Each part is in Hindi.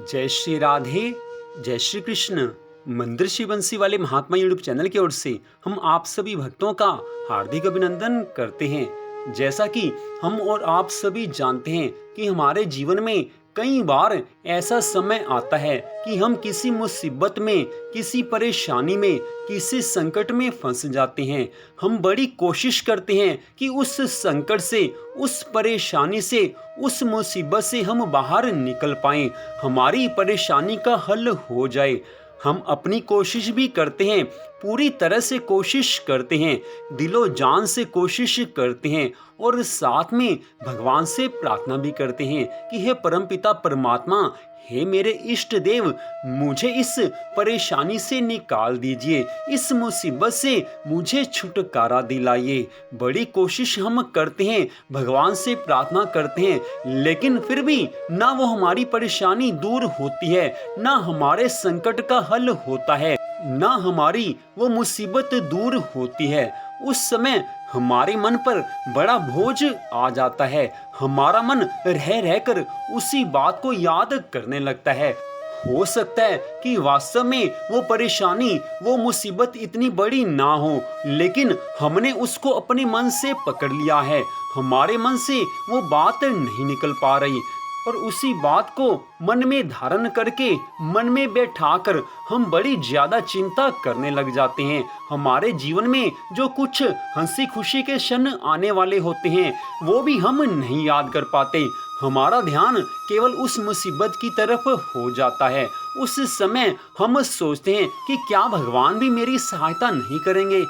जय श्री राधे, जय श्री कृष्ण। मंदिर श्री बंसी वाले महात्मा यूट्यूब चैनल की ओर से हम आप सभी भक्तों का हार्दिक अभिनंदन करते हैं। जैसा कि हम और आप सभी जानते हैं कि हमारे जीवन में कई बार ऐसा समय आता है कि हम किसी मुसीबत में, किसी परेशानी में, किसी संकट में फंस जाते हैं। हम बड़ी कोशिश करते हैं कि उस संकट से, उस परेशानी से, उस मुसीबत से हम बाहर निकल पाएं, हमारी परेशानी का हल हो जाए। हम अपनी कोशिश भी करते हैं, पूरी तरह से कोशिश करते हैं, दिलो जान से कोशिश करते हैं और साथ में भगवान से प्रार्थना भी करते हैं कि हे परमपिता परमात्मा, हे मेरे इष्ट देव, मुझे इस परेशानी से निकाल दीजिए, इस मुसीबत से मुझे छुटकारा दिलाइए। बड़ी कोशिश हम करते हैं, भगवान से प्रार्थना करते हैं, लेकिन फिर भी ना वो हमारी परेशानी दूर होती है, ना हमारे संकट का हल होता है, ना हमारी वो मुसीबत दूर होती है। उस समय हमारे मन पर बड़ा बोझ आ जाता है, हमारा मन रह रहकर उसी बात को याद करने लगता है। हो सकता है कि वास्तव में वो परेशानी, वो मुसीबत इतनी बड़ी ना हो, लेकिन हमने उसको अपने मन से पकड़ लिया है, हमारे मन से वो बात नहीं निकल पा रही और उसी बात को मन में धारण करके, मन में बैठाकर हम बड़ी ज्यादा चिंता करने लग जाते हैं। हमारे जीवन में जो कुछ हंसी खुशी के क्षण आने वाले होते हैं, वो भी हम नहीं याद कर पाते। हमारा ध्यान केवल उस मुसीबत की तरफ हो जाता है। उस समय हम सोचते हैं कि क्या भगवान भी मेरी सहायता नहीं करेंगे।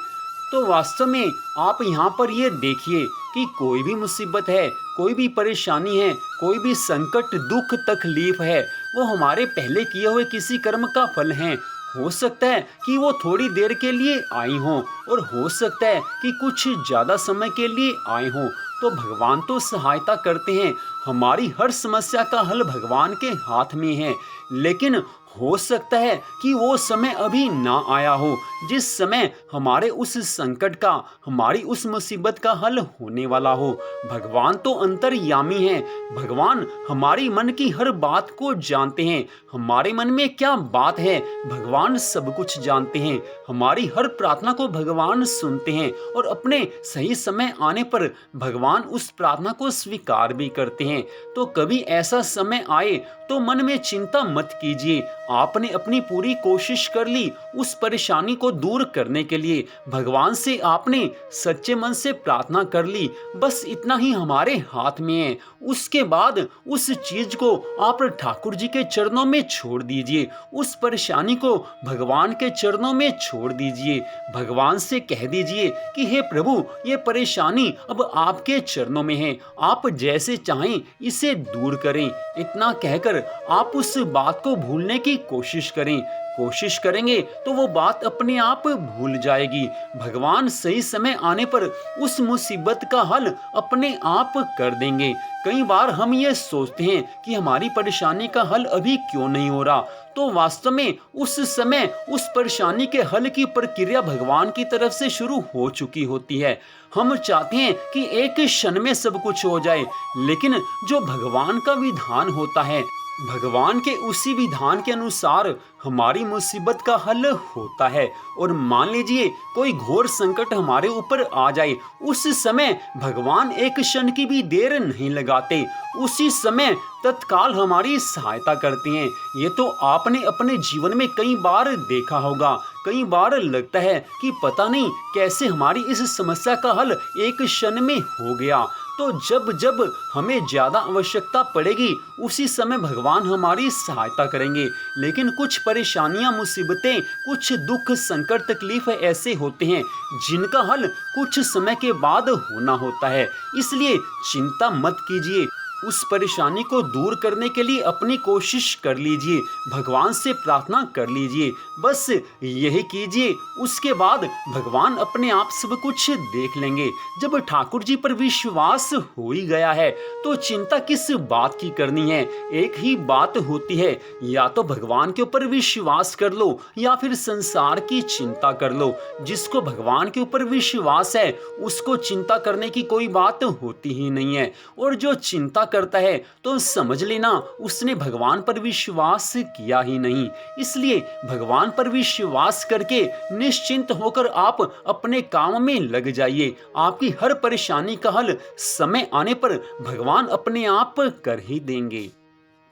तो वास्तव में आप यहाँ पर ये देखिए कि कोई भी मुसीबत है, कोई भी परेशानी है, कोई भी संकट, दुख, तकलीफ है, वो हमारे पहले किए हुए किसी कर्म का फल है। हो सकता है कि वो थोड़ी देर के लिए आई हों और हो सकता है कि कुछ ज़्यादा समय के लिए आए हों। तो भगवान तो सहायता करते हैं, हमारी हर समस्या का हल भगवान के हाथ में है, लेकिन हो सकता है कि वो समय अभी ना आया हो जिस समय हमारे उस संकट का, हमारी उस मुसीबत का हल होने वाला हो। भगवान तो अंतर्यामी हैं, भगवान हमारी मन की हर बात को जानते हैं, हमारे मन में क्या बात है भगवान सब कुछ जानते हैं। हमारी हर प्रार्थना को भगवान सुनते हैं और अपने सही समय आने पर भगवान उस प्रार्थना को स्वीकार भी करते हैं। तो कभी ऐसा समय आए तो मन में चिंता मत कीजिए, आपने अपनी पूरी कोशिश कर ली उस परेशानी को दूर करने के लिए, भगवान से आपने सच्चे मन से प्रार्थना कर ली, बस इतना ही हमारे हाथ में है। उसके बाद उस चीज को आप ठाकुर जी के चरणों में छोड़ दीजिए, उस परेशानी को भगवान के चरणों में छोड़ दीजिए, भगवान से कह दीजिए कि हे प्रभु, ये परेशानी अब आपके चरणों में है, आप जैसे चाहें इसे दूर करें। इतना कहकर आप उस बात को भूलने की कोशिश करें। कोशिश करेंगे तो वो बात अपने आप भूल जाएगी। भगवान सही समय आने पर उस मुसीबत का हल अपने आप कर देंगे। कई बार हम ये सोचते हैं कि हमारी परेशानी का हल अभी क्यों नहीं हो रहा, तो वास्तव में उस समय उस परेशानी के हल की प्रक्रिया भगवान की तरफ से शुरू हो चुकी होती है। हम चाहते हैं कि एक क्षण में सब कुछ हो जाए, लेकिन जो भगवान का विधान होता है, भगवान के उसी विधान के अनुसार हमारी मुसीबत का हल होता है। और मान लीजिए कोई घोर संकट हमारे ऊपर आ जाए, उस समय भगवान एक क्षण की भी देर नहीं लगाते, उसी समय तत्काल हमारी सहायता करते हैं। ये तो आपने अपने जीवन में कई बार देखा होगा। कई बार लगता है कि पता नहीं कैसे हमारी इस समस्या का हल एक क्षण में हो गया। तो जब जब हमें ज्यादा आवश्यकता पड़ेगी, उसी समय भगवान हमारी सहायता करेंगे। लेकिन कुछ परेशानियां, मुसीबतें, कुछ दुख, संकट, तकलीफ ऐसे होते हैं जिनका हल कुछ समय के बाद होना होता है। इसलिए चिंता मत कीजिए, उस परेशानी को दूर करने के लिए अपनी कोशिश कर लीजिए, भगवान से प्रार्थना कर लीजिए, बस यही कीजिए। उसके बाद भगवान अपने आप सब कुछ देख लेंगे। जब ठाकुर जी पर विश्वास हो ही गया है तो चिंता किस बात की करनी है। एक ही बात होती है, या तो भगवान के ऊपर विश्वास कर लो या फिर संसार की चिंता कर लो। जिसको भगवान के ऊपर विश्वास है उसको चिंता करने की कोई बात होती ही नहीं है, और जो चिंता करता है तो समझ लेना उसने भगवान पर विश्वास किया ही नहीं। इसलिए भगवान पर विश्वास करके निश्चिंत होकर आप अपने काम में लग जाइए। आपकी हर परेशानी का हल समय आने पर भगवान अपने आप कर ही देंगे।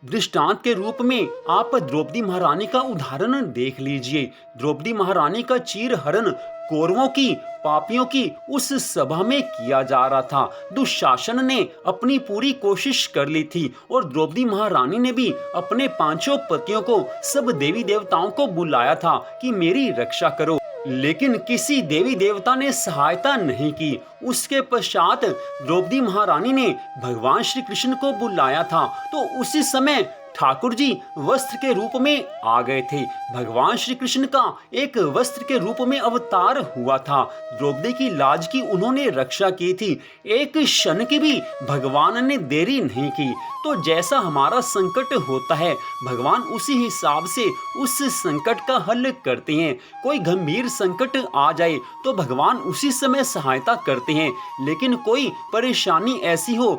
दृष्टांत के रूप में आप द्रौपदी महारानी का उदाहरण देख लीजिए। द्रौपदी महारानी का चीरहरण कौरवों की, पापियों की उस सभा में किया जा रहा था। दुशासन ने अपनी पूरी कोशिश कर ली थी और द्रौपदी महारानी ने भी अपने पांचों पतियों को, सब देवी देवताओं को बुलाया था कि मेरी रक्षा करो, लेकिन किसी देवी देवता ने सहायता नहीं की। उसके पश्चात द्रौपदी महारानी ने भगवान श्री कृष्ण को बुलाया था तो उसी समय ठाकुर जी वस्त्र के रूप में आ गए थे। भगवान श्री कृष्ण का एक वस्त्र के रूप में अवतार हुआ था। द्रौपदी की लाज की उन्होंने रक्षा की थी। एक क्षण की भी भगवान ने देरी नहीं की। तो जैसा हमारा संकट होता है भगवान उसी हिसाब से उस संकट का हल करते हैं। कोई गंभीर संकट आ जाए तो भगवान उसी समय सहायता करते हैं, लेकिन कोई परेशानी ऐसी हो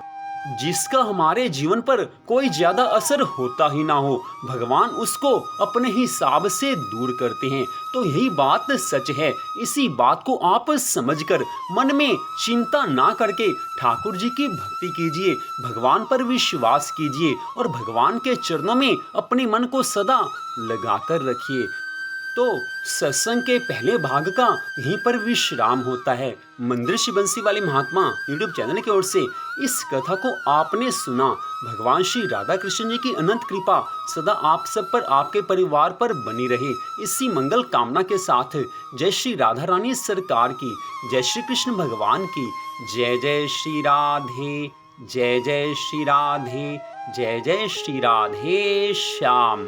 जिसका हमारे जीवन पर कोई ज्यादा असर होता ही ना हो, भगवान उसको अपने हिसाब से दूर करते हैं। तो यही बात सच है। इसी बात को आप समझकर मन में चिंता ना करके ठाकुर जी की भक्ति कीजिए, भगवान पर विश्वास कीजिए और भगवान के चरणों में अपने मन को सदा लगाकर रखिए। तो सत्संग के पहले भाग का यहीं पर विश्राम होता है। मंदिर बंसी वाले महात्मा यूट्यूब चैनल की ओर से इस कथा को आपने सुना। भगवान श्री राधा कृष्ण जी की अनंत कृपा सदा आप सब पर, आपके परिवार पर बनी रहे, इसी मंगल कामना के साथ जय श्री राधा रानी सरकार की, जय श्री कृष्ण भगवान की, जय जय श्री राधे, जय जय श्री राधे, जय जय श्री राधे श्याम।